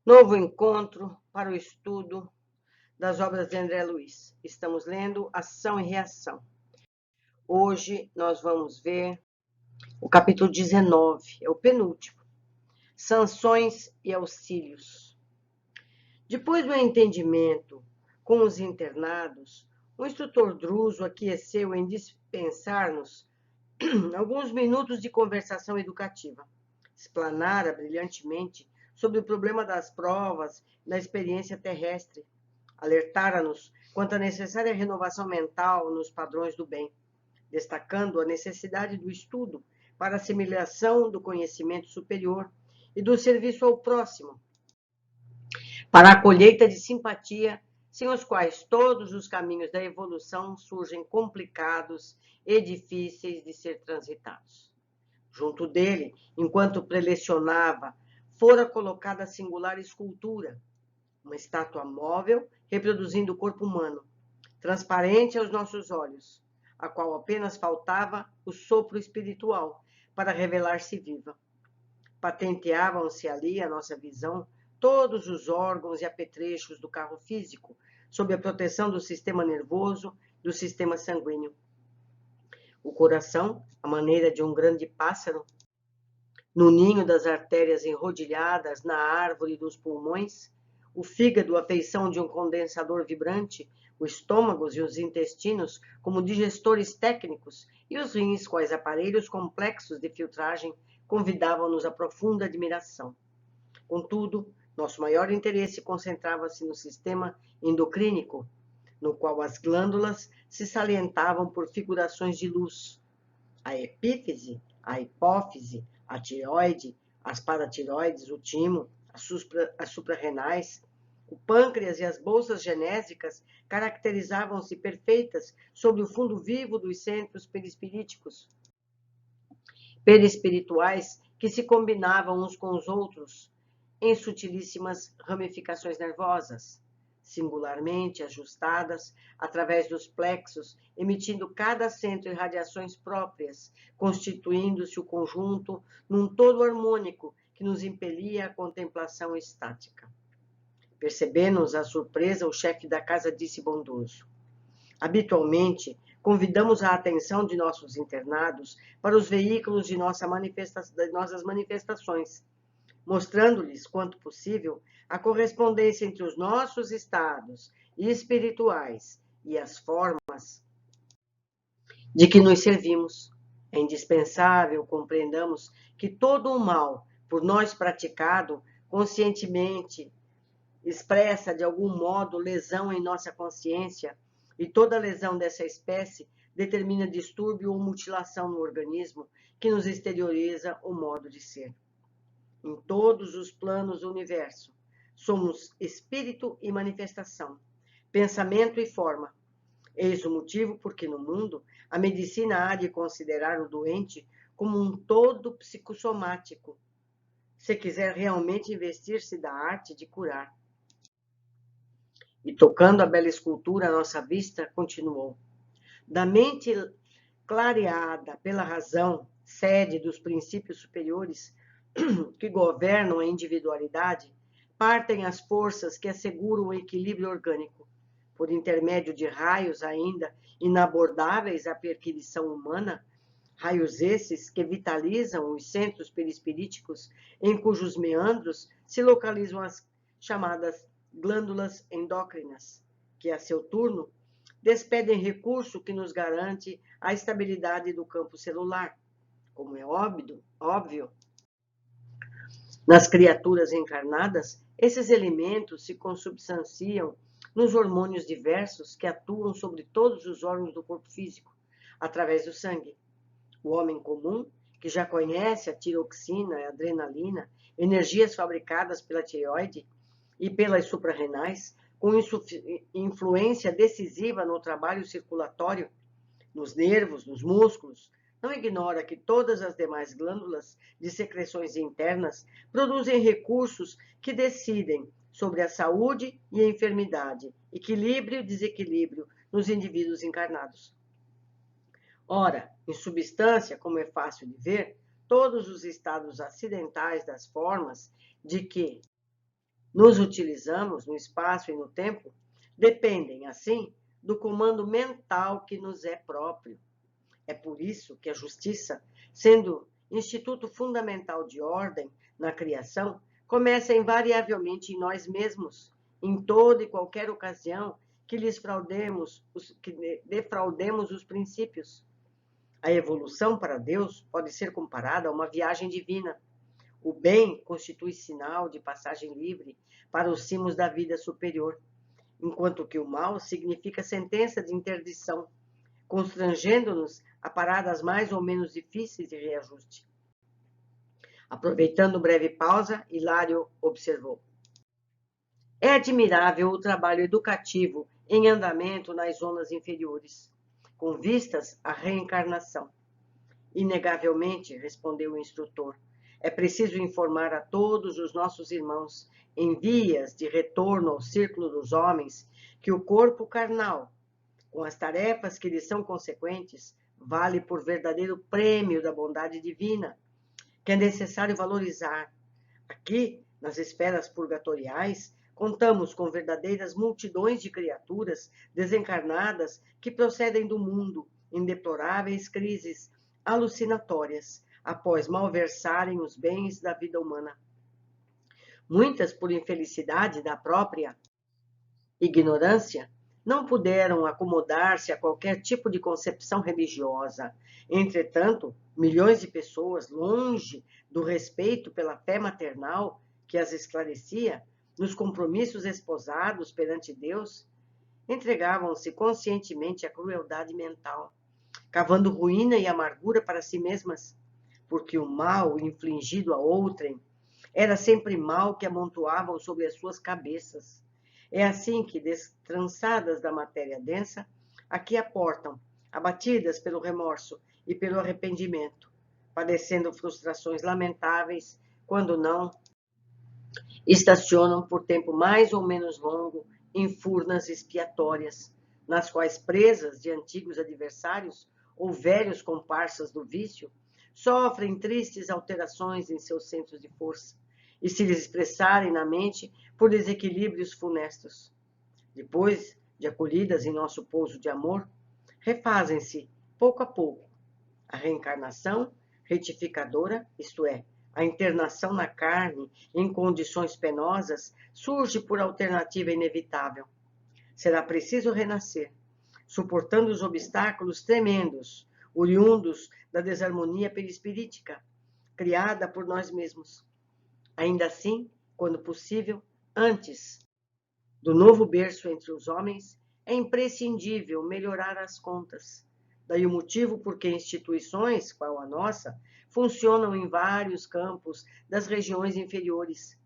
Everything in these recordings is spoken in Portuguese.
Novo encontro para o estudo das obras de André Luiz. Estamos lendo Ação e Reação. Hoje nós vamos ver o capítulo 19, é o penúltimo. Sanções e auxílios. Depois do entendimento com os internados, o instrutor Druso aqueceu em dispensar-nos alguns minutos de conversação educativa. Explanara brilhantemente sobre o problema das provas da experiência terrestre. Alertara-nos quanto à necessária renovação mental nos padrões do bem, destacando a necessidade do estudo para a assimilação do conhecimento superior e do serviço ao próximo, para a colheita de simpatia, sem os quais todos os caminhos da evolução surgem complicados e difíceis de ser transitados. Junto dele, enquanto prelecionava, fora colocada a singular escultura, uma estátua móvel reproduzindo o corpo humano, transparente aos nossos olhos, a qual apenas faltava o sopro espiritual para revelar-se viva. Patenteavam-se ali à nossa visão todos os órgãos e apetrechos do carro físico, sob a proteção do sistema nervoso, do sistema sanguíneo. O coração, à maneira de um grande pássaro, no ninho das artérias enrodilhadas na árvore dos pulmões, o fígado, a feição de um condensador vibrante, o estômago e os intestinos como digestores técnicos e os rins, quais aparelhos complexos de filtragem, convidavam-nos a profunda admiração. Contudo, nosso maior interesse concentrava-se no sistema endocrínico, no qual as glândulas se salientavam por figurações de luz. A epífise, a hipófise, a tireoide, as paratireoides, o timo, as suprarrenais, o pâncreas e as bolsas genésicas caracterizavam-se perfeitas sobre o fundo vivo dos centros perispirituais que se combinavam uns com os outros em sutilíssimas ramificações nervosas, singularmente ajustadas através dos plexos, emitindo cada centro irradiações próprias, constituindo-se o conjunto num todo harmônico que nos impelia à contemplação estática. Percebendo-nos a surpresa, o chefe da casa disse bondoso: habitualmente, convidamos a atenção de nossos internados para os veículos de nossas manifestações, mostrando-lhes, quanto possível, a correspondência entre os nossos estados espirituais e as formas de que nos servimos. É indispensável compreendamos que todo o mal, por nós praticado, conscientemente, expressa de algum modo lesão em nossa consciência, e toda lesão dessa espécie determina distúrbio ou mutilação no organismo que nos exterioriza o modo de ser. Em todos os planos do universo, somos espírito e manifestação, pensamento e forma. Eis o motivo porque no mundo a medicina há de considerar o doente como um todo psicossomático, se quiser realmente investir-se da arte de curar. E tocando a bela escultura à nossa vista, continuou: da mente clareada pela razão, sede dos princípios superiores que governam a individualidade, partem as forças que asseguram o equilíbrio orgânico, por intermédio de raios ainda inabordáveis à perquisição humana, raios esses que vitalizam os centros perispiríticos em cujos meandros se localizam as chamadas glândulas endócrinas, que, a seu turno, despedem recurso que nos garante a estabilidade do campo celular. Como é óbvio, nas criaturas encarnadas, esses elementos se consubstanciam nos hormônios diversos que atuam sobre todos os órgãos do corpo físico, através do sangue. O homem comum, que já conhece a tiroxina e a adrenalina, energias fabricadas pela tireoide e pelas suprarrenais, com influência decisiva no trabalho circulatório, nos nervos, nos músculos, não ignora que todas as demais glândulas de secreções internas produzem recursos que decidem sobre a saúde e a enfermidade, equilíbrio e desequilíbrio nos indivíduos encarnados. Ora, em substância, como é fácil de ver, todos os estados acidentais das formas de que nos utilizamos no espaço e no tempo dependem, assim, do comando mental que nos é próprio. É por isso que a justiça, sendo instituto fundamental de ordem na criação, começa invariavelmente em nós mesmos, em toda e qualquer ocasião que defraudemos os princípios. A evolução para Deus pode ser comparada a uma viagem divina. O bem constitui sinal de passagem livre para os cimos da vida superior, enquanto que o mal significa sentença de interdição, constrangendo-nos a paradas mais ou menos difíceis de reajuste. Aproveitando breve pausa, Hilário observou: é admirável o trabalho educativo em andamento nas zonas inferiores, com vistas à reencarnação. Inegavelmente, respondeu o instrutor, é preciso informar a todos os nossos irmãos, em vias de retorno ao círculo dos homens, que o corpo carnal, com as tarefas que lhe são consequentes, vale por verdadeiro prêmio da bondade divina, que é necessário valorizar. Aqui, nas esferas purgatoriais, contamos com verdadeiras multidões de criaturas desencarnadas que procedem do mundo em deploráveis crises alucinatórias, após malversarem os bens da vida humana. Muitas, por infelicidade da própria ignorância, não puderam acomodar-se a qualquer tipo de concepção religiosa. Entretanto, milhões de pessoas, longe do respeito pela fé maternal que as esclarecia, nos compromissos esposados perante Deus, entregavam-se conscientemente à crueldade mental, cavando ruína e amargura para si mesmas, porque o mal infligido a outrem era sempre mal que amontoavam sobre as suas cabeças. É assim que, destrançadas da matéria densa, aqui aportam, abatidas pelo remorso e pelo arrependimento, padecendo frustrações lamentáveis, quando não, estacionam por tempo mais ou menos longo em furnas expiatórias, nas quais, presas de antigos adversários ou velhos comparsas do vício, sofrem tristes alterações em seus centros de força, e se lhes expressarem na mente por desequilíbrios funestos. Depois de acolhidas em nosso pouso de amor, refazem-se, pouco a pouco. A reencarnação retificadora, isto é, a internação na carne em condições penosas, surge por alternativa inevitável. Será preciso renascer, suportando os obstáculos tremendos, oriundos da desarmonia perispirítica, criada por nós mesmos. Ainda assim, quando possível, antes do novo berço entre os homens, é imprescindível melhorar as contas. Daí o motivo por que instituições, qual a nossa, funcionam em vários campos das regiões inferiores,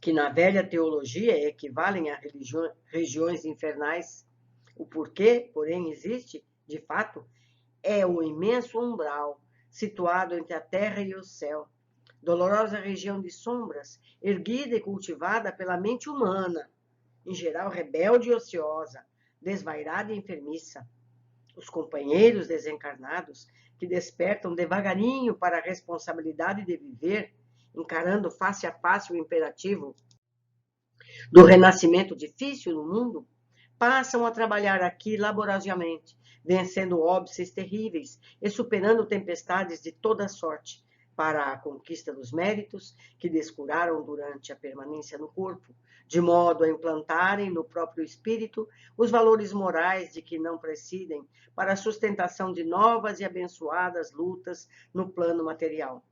que na velha teologia equivalem a regiões infernais. O porquê, porém, existe, de fato, é o imenso umbral, situado entre a terra e o céu, dolorosa região de sombras, erguida e cultivada pela mente humana, em geral rebelde e ociosa, desvairada e enfermiça. Os companheiros desencarnados, que despertam devagarinho para a responsabilidade de viver, encarando face a face o imperativo do renascimento difícil no mundo, passam a trabalhar aqui laboriosamente, vencendo óbices terríveis e superando tempestades de toda sorte, para a conquista dos méritos que descuraram durante a permanência no corpo, de modo a implantarem no próprio espírito os valores morais de que não prescindem para a sustentação de novas e abençoadas lutas no plano material.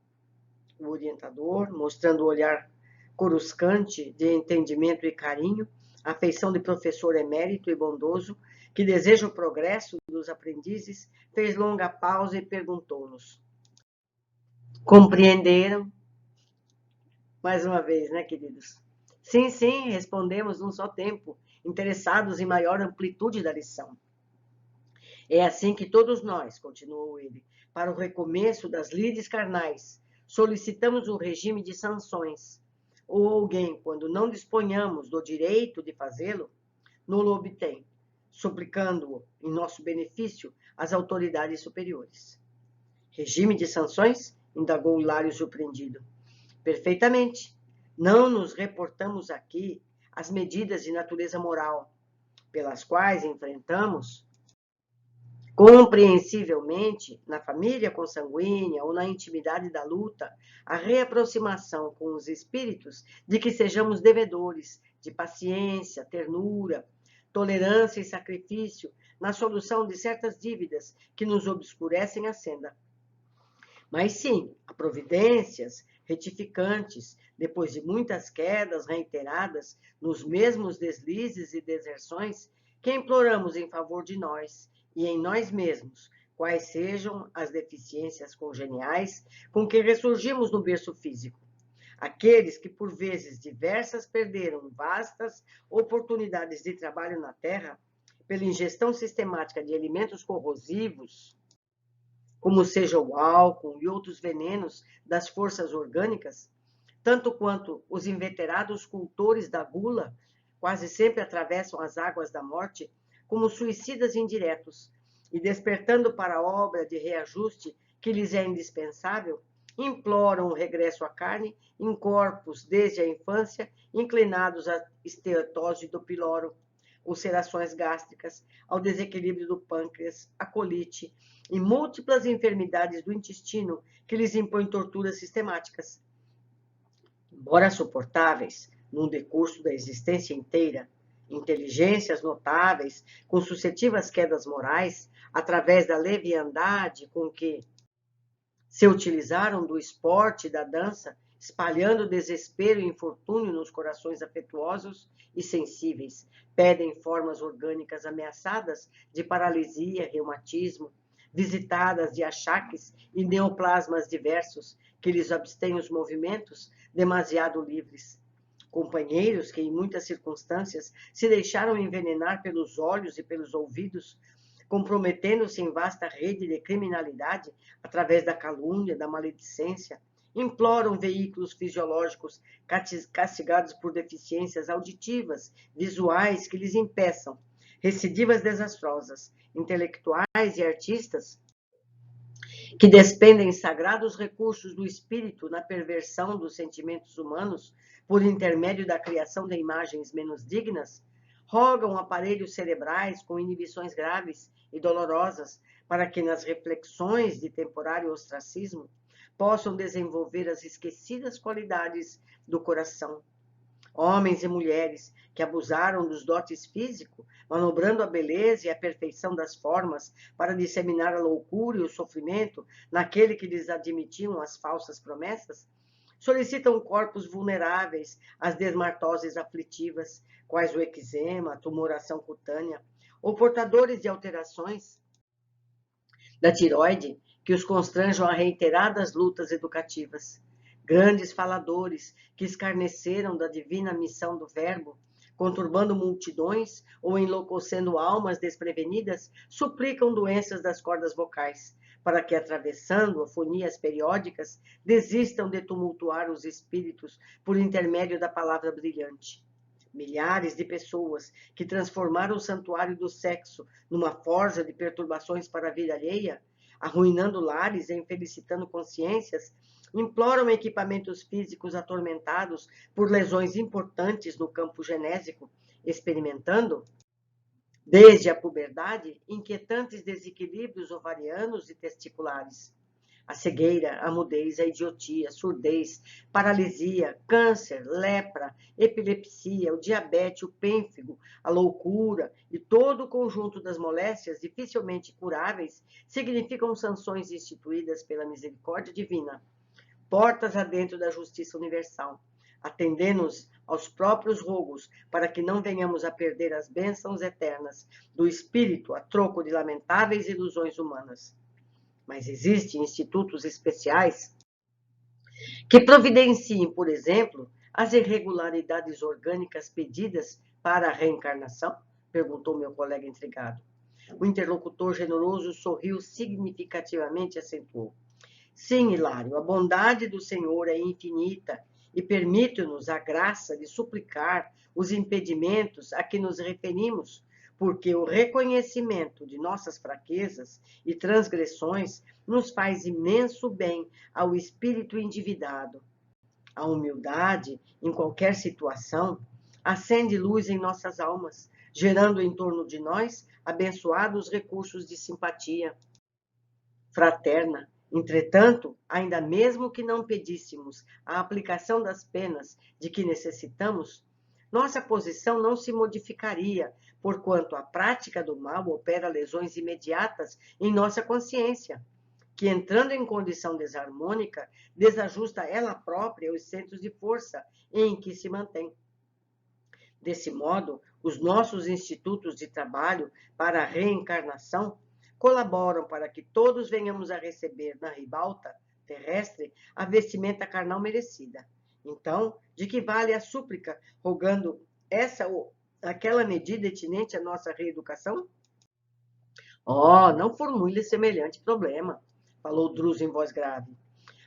O orientador, mostrando o olhar coruscante de entendimento e carinho, a feição de professor emérito e bondoso, que deseja o progresso dos aprendizes, fez longa pausa e perguntou-nos: compreenderam? Mais uma vez, né, queridos? Sim, sim, respondemos num só tempo, interessados em maior amplitude da lição. É assim que todos nós, continuou ele, para o recomeço das lides carnais, solicitamos o regime de sanções, ou alguém, quando não disponhamos do direito de fazê-lo, não o obtém, suplicando-o em nosso benefício às autoridades superiores. Regime de sanções? Indagou Hilário surpreendido. Perfeitamente. não nos reportamos aqui às medidas de natureza moral, pelas quais enfrentamos, compreensivelmente, na família consanguínea ou na intimidade da luta, a reaproximação com os espíritos de que sejamos devedores de paciência, ternura, tolerância e sacrifício na solução de certas dívidas que nos obscurecem a senda. Mas sim, há providências retificantes, depois de muitas quedas reiteradas nos mesmos deslizes e deserções, que imploramos em favor de nós e em nós mesmos, quais sejam as deficiências congeniais com que ressurgimos no berço físico. Aqueles que, por vezes diversas, perderam vastas oportunidades de trabalho na terra pela ingestão sistemática de alimentos corrosivos, como seja o álcool e outros venenos das forças orgânicas, tanto quanto os inveterados cultores da gula, quase sempre atravessam as águas da morte como suicidas indiretos, e despertando para a obra de reajuste que lhes é indispensável, imploram o regresso à carne em corpos desde a infância inclinados à esteatose do piloro, ulcerações gástricas, ao desequilíbrio do pâncreas, à colite e múltiplas enfermidades do intestino que lhes impõem torturas sistemáticas. Embora suportáveis num decurso da existência inteira, inteligências notáveis com sucessivas quedas morais, através da leviandade com que se utilizaram do esporte e da dança, espalhando desespero e infortúnio nos corações afetuosos e sensíveis, pedem formas orgânicas ameaçadas de paralisia, reumatismo, visitadas de achaques e neoplasmas diversos que lhes abstêm os movimentos demasiado livres. Companheiros que, em muitas circunstâncias, se deixaram envenenar pelos olhos e pelos ouvidos, comprometendo-se em vasta rede de criminalidade através da calúnia, da maledicência, imploram veículos fisiológicos castigados por deficiências auditivas, visuais que lhes impeçam, recidivas desastrosas, intelectuais e artistas que despendem sagrados recursos do espírito na perversão dos sentimentos humanos por intermédio da criação de imagens menos dignas, rogam aparelhos cerebrais com inibições graves e dolorosas para que nas reflexões de temporário ostracismo possam desenvolver as esquecidas qualidades do coração. Homens e mulheres que abusaram dos dotes físicos, manobrando a beleza e a perfeição das formas para disseminar a loucura e o sofrimento naquele que lhes admitiam as falsas promessas, solicitam corpos vulneráveis às dermatoses aflitivas, quais o eczema, a tumoração cutânea, ou portadores de alterações da tiroide que os constranjam a reiteradas lutas educativas. Grandes faladores que escarneceram da divina missão do Verbo, conturbando multidões ou enlouquecendo almas desprevenidas, suplicam doenças das cordas vocais, para que, atravessando afonias periódicas, desistam de tumultuar os espíritos por intermédio da palavra brilhante. Milhares de pessoas que transformaram o santuário do sexo numa forja de perturbações para a vida alheia, arruinando lares e infelicitando consciências, imploram equipamentos físicos atormentados por lesões importantes no campo genésico, experimentando, desde a puberdade, inquietantes desequilíbrios ovarianos e testiculares. A cegueira, a mudez, a idiotia, a surdez, paralisia, câncer, lepra, epilepsia, o diabetes, o pênfigo, a loucura e todo o conjunto das moléstias dificilmente curáveis significam sanções instituídas pela misericórdia divina, portas adentro da justiça universal, atendendo-nos aos próprios rogos para que não venhamos a perder as bênçãos eternas do espírito a troco de lamentáveis ilusões humanas. Mas existem institutos especiais que providenciem, por exemplo, as irregularidades orgânicas pedidas para a reencarnação? Perguntou meu colega intrigado. O interlocutor generoso sorriu significativamente e acentuou. Sim, Hilário, a bondade do Senhor é infinita e permite-nos a graça de suplicar os impedimentos a que nos referimos, porque o reconhecimento de nossas fraquezas e transgressões nos faz imenso bem ao espírito endividado. A humildade, em qualquer situação, acende luz em nossas almas, gerando em torno de nós abençoados recursos de simpatia fraterna. Entretanto, ainda mesmo que não pedíssemos a aplicação das penas de que necessitamos, nossa posição não se modificaria, porquanto a prática do mal opera lesões imediatas em nossa consciência, que, entrando em condição desarmônica, desajusta ela própria os centros de força em que se mantém. Desse modo, os nossos institutos de trabalho para a reencarnação colaboram para que todos venhamos a receber na ribalta terrestre a vestimenta carnal merecida. Então, de que vale a súplica, rogando essa ou aquela medida atinente à nossa reeducação? Oh, não formule semelhante problema, falou Druso em voz grave.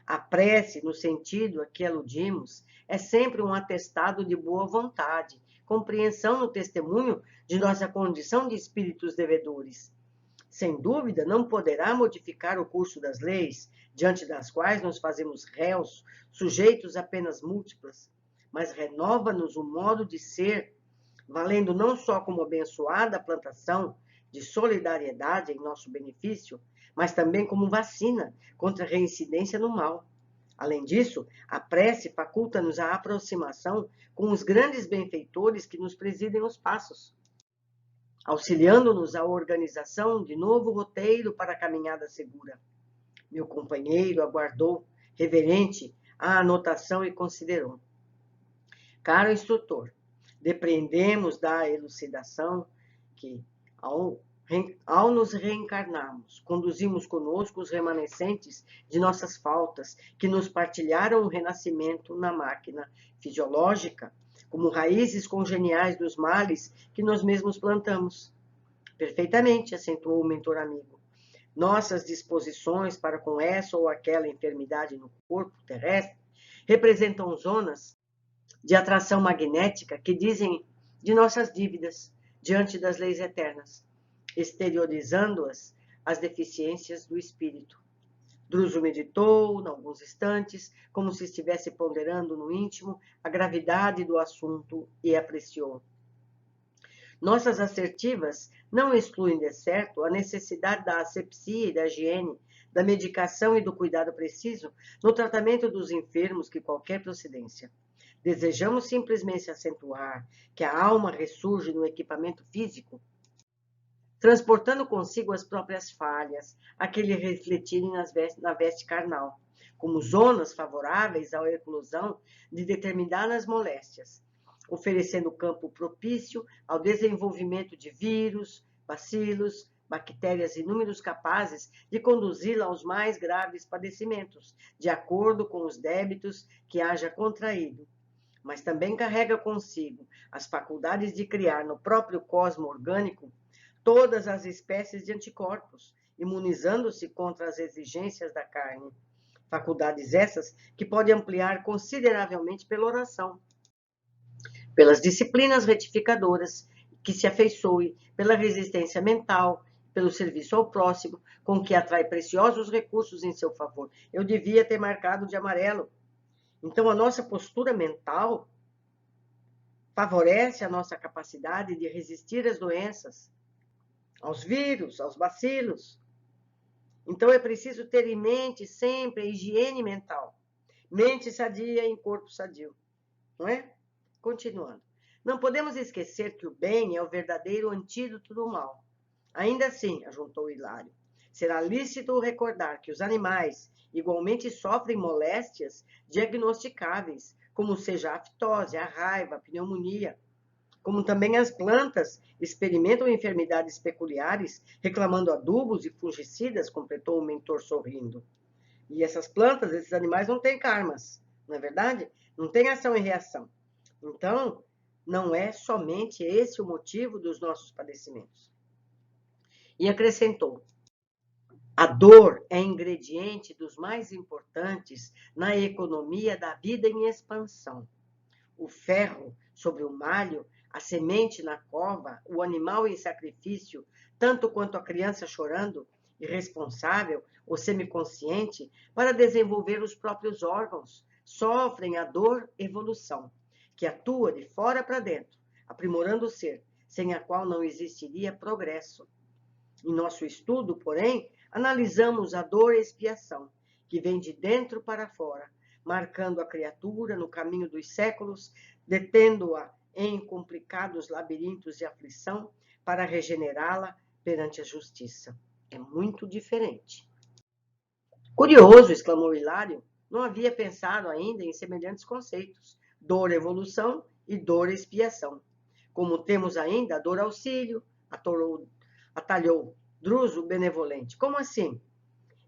A prece, no sentido a que aludimos, é sempre um atestado de boa vontade, compreensão no testemunho de nossa condição de espíritos devedores. Sem dúvida, não poderá modificar o curso das leis, diante das quais nos fazemos réus, sujeitos a penas múltiplas, mas renova-nos o modo de ser, valendo não só como abençoada plantação de solidariedade em nosso benefício, mas também como vacina contra a reincidência no mal. Além disso, a prece faculta-nos a aproximação com os grandes benfeitores que nos presidem os passos, auxiliando-nos à organização de novo roteiro para a caminhada segura. Meu companheiro aguardou, reverente, a anotação e considerou. Caro instrutor, depreendemos da elucidação que, ao nos reencarnarmos, conduzimos conosco os remanescentes de nossas faltas, que nos partilharam o renascimento na máquina fisiológica, como raízes congeniais dos males que nós mesmos plantamos. Perfeitamente, acentuou o mentor amigo. Nossas disposições para com essa ou aquela enfermidade no corpo terrestre representam zonas de atração magnética que dizem de nossas dívidas diante das leis eternas, exteriorizando-as as deficiências do espírito. Druso meditou, em alguns instantes, como se estivesse ponderando no íntimo a gravidade do assunto e apreciou. Nossas assertivas não excluem, de certo, a necessidade da asepsia e da higiene, da medicação e do cuidado preciso no tratamento dos enfermos de qualquer procedência. Desejamos simplesmente acentuar que a alma ressurge no equipamento físico, transportando consigo as próprias falhas, a que lhe refletirem na veste carnal, como zonas favoráveis à eclosão de determinadas moléstias, oferecendo campo propício ao desenvolvimento de vírus, bacilos, bactérias e números capazes de conduzi-la aos mais graves padecimentos, de acordo com os débitos que haja contraído. Mas também carrega consigo as faculdades de criar no próprio cosmo orgânico todas as espécies de anticorpos, imunizando-se contra as exigências da carne. Faculdades essas que pode ampliar consideravelmente pela oração, pelas disciplinas retificadoras, que se afeiçoe pela resistência mental, pelo serviço ao próximo, com que atrai preciosos recursos em seu favor. Eu devia ter marcado de amarelo. Então, a nossa postura mental favorece a nossa capacidade de resistir às doenças, aos vírus, aos bacilos. Então, é preciso ter em mente sempre a higiene mental. Mente sadia em corpo sadio, não é? Continuando. Não podemos esquecer que o bem é o verdadeiro antídoto do mal. Ainda assim, ajuntou Hilário, será lícito recordar que os animais igualmente sofrem moléstias diagnosticáveis, como seja a fitose, a raiva, a pneumonia, como também as plantas experimentam enfermidades peculiares, reclamando adubos e fungicidas, completou o mentor sorrindo. E essas plantas, esses animais não têm karmas, não é verdade? Não tem ação e reação. Então, não é somente esse o motivo dos nossos padecimentos. E acrescentou, a dor é ingrediente dos mais importantes na economia da vida em expansão. O ferro sobre o malho, a semente na cova, o animal em sacrifício, tanto quanto a criança chorando, irresponsável ou semiconsciente, para desenvolver os próprios órgãos, sofrem a dor-evolução, que atua de fora para dentro, aprimorando o ser, sem a qual não existiria progresso. Em nosso estudo, porém, analisamos a dor-expiação, que vem de dentro para fora, marcando a criatura no caminho dos séculos, detendo-a em complicados labirintos de aflição para regenerá-la perante a justiça. É muito diferente. Curioso, exclamou Hilário, não havia pensado ainda em semelhantes conceitos, dor-evolução e dor-expiação. Como temos ainda a dor-auxílio, atalhou Druso benevolente. Como assim?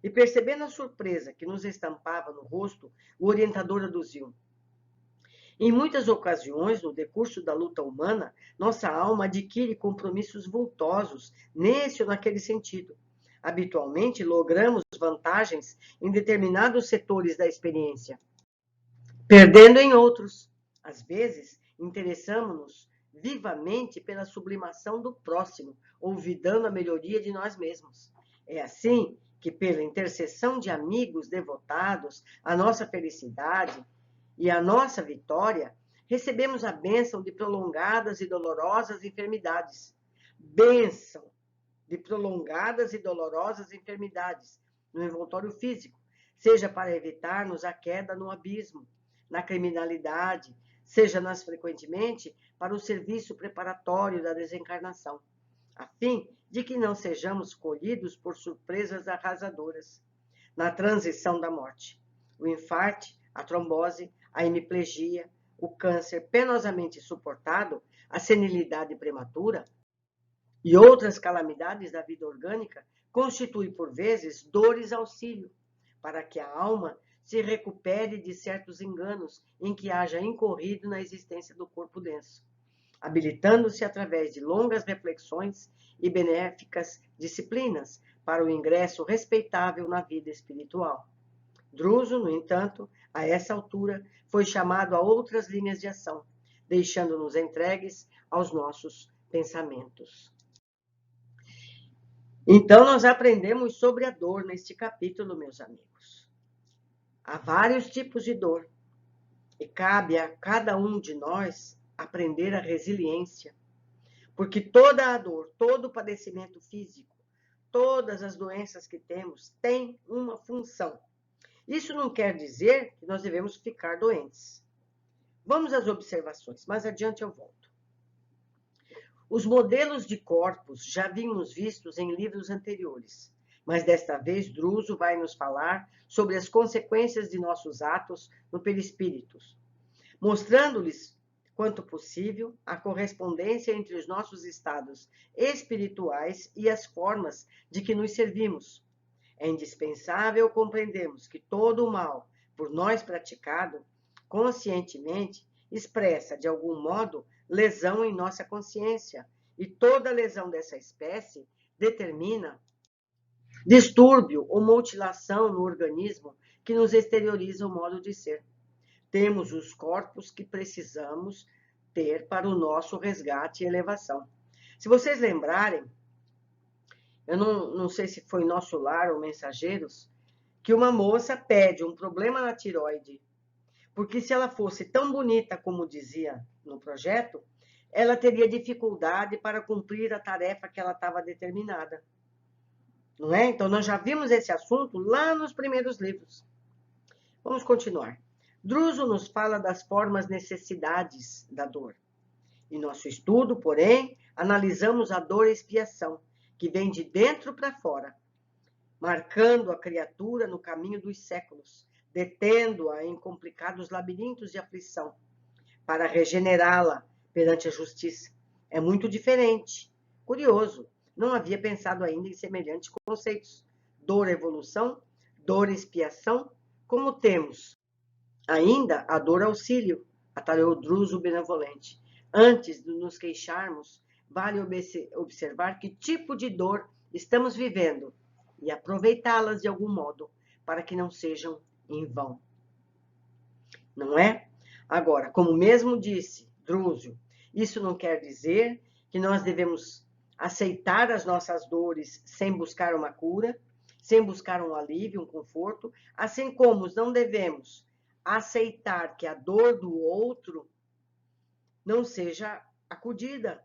E percebendo a surpresa que nos estampava no rosto, o orientador aduziu. Em muitas ocasiões, no decurso da luta humana, nossa alma adquire compromissos vultosos nesse ou naquele sentido. Habitualmente, logramos vantagens em determinados setores da experiência, perdendo em outros. Às vezes, interessamos-nos vivamente pela sublimação do próximo, olvidando a melhoria de nós mesmos. É assim que, pela intercessão de amigos devotados, a nossa felicidade e a nossa vitória, recebemos a bênção de prolongadas e dolorosas enfermidades. Bênção de prolongadas e dolorosas enfermidades no envoltório físico, seja para evitar-nos a queda no abismo, na criminalidade, seja nas frequentemente para o serviço preparatório da desencarnação, a fim de que não sejamos colhidos por surpresas arrasadoras na transição da morte. O infarte, a trombose, a hemiplegia, o câncer penosamente suportado, a senilidade prematura e outras calamidades da vida orgânica constituem, por vezes, dores auxílio, para que a alma se recupere de certos enganos em que haja incorrido na existência do corpo denso, habilitando-se através de longas reflexões e benéficas disciplinas para o ingresso respeitável na vida espiritual. Druso, no entanto, a essa altura, foi chamado a outras linhas de ação, deixando-nos entregues aos nossos pensamentos. Então, nós aprendemos sobre a dor neste capítulo, meus amigos. Há vários tipos de dor e cabe a cada um de nós aprender a resiliência, porque toda a dor, todo o padecimento físico, todas as doenças que temos têm uma função. Isso não quer dizer que nós devemos ficar doentes. Vamos às observações, mais adiante eu volto. Os modelos de corpos já vimos vistos em livros anteriores, mas desta vez Druso vai nos falar sobre as consequências de nossos atos no perispírito, mostrando-lhes, quanto possível, a correspondência entre os nossos estados espirituais e as formas de que nos servimos. É indispensável compreendermos que todo o mal, por nós praticado, conscientemente, expressa, de algum modo, lesão em nossa consciência, e toda lesão dessa espécie determina distúrbio ou mutilação no organismo que nos exterioriza o modo de ser. Temos os corpos que precisamos ter para o nosso resgate e elevação. Se vocês lembrarem, eu não sei se foi Nosso Lar ou Mensageiros, que uma moça pede um problema na tireoide, porque se ela fosse tão bonita como dizia no projeto, ela teria dificuldade para cumprir a tarefa que ela estava determinada. Não é? Então, nós já vimos esse assunto lá nos primeiros livros. Vamos continuar. Druso nos fala das formas necessidades da dor. Em nosso estudo, porém, analisamos a dor-expiação, que vem de dentro para fora, marcando a criatura no caminho dos séculos, detendo-a em complicados labirintos de aflição, para regenerá-la perante a justiça. É muito diferente. Curioso, não havia pensado ainda em semelhantes conceitos. Dor-evolução, dor-expiação, como temos ainda a dor-auxílio, atalhou Druso benevolente. Antes de nos queixarmos, vale observar que tipo de dor estamos vivendo e aproveitá-las de algum modo, para que não sejam em vão. Não é? Agora, como mesmo disse Druso, isso não quer dizer que nós devemos aceitar as nossas dores sem buscar uma cura, sem buscar um alívio, um conforto, assim como não devemos aceitar que a dor do outro não seja acudida.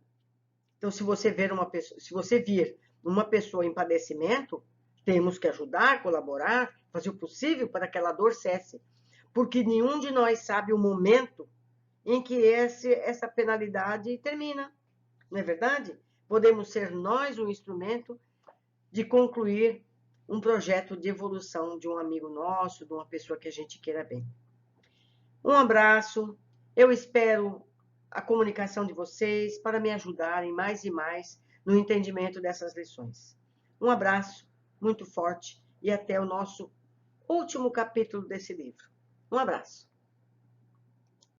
Então, se você vir uma pessoa em padecimento, temos que ajudar, colaborar, fazer o possível para que aquela dor cesse. Porque nenhum de nós sabe o momento em que essa penalidade termina. Não é verdade? Podemos ser nós um instrumento de concluir um projeto de evolução de um amigo nosso, de uma pessoa que a gente queira bem. Um abraço. Eu espero a comunicação de vocês para me ajudarem mais e mais no entendimento dessas lições. Um abraço muito forte e até o nosso último capítulo desse livro. Um abraço.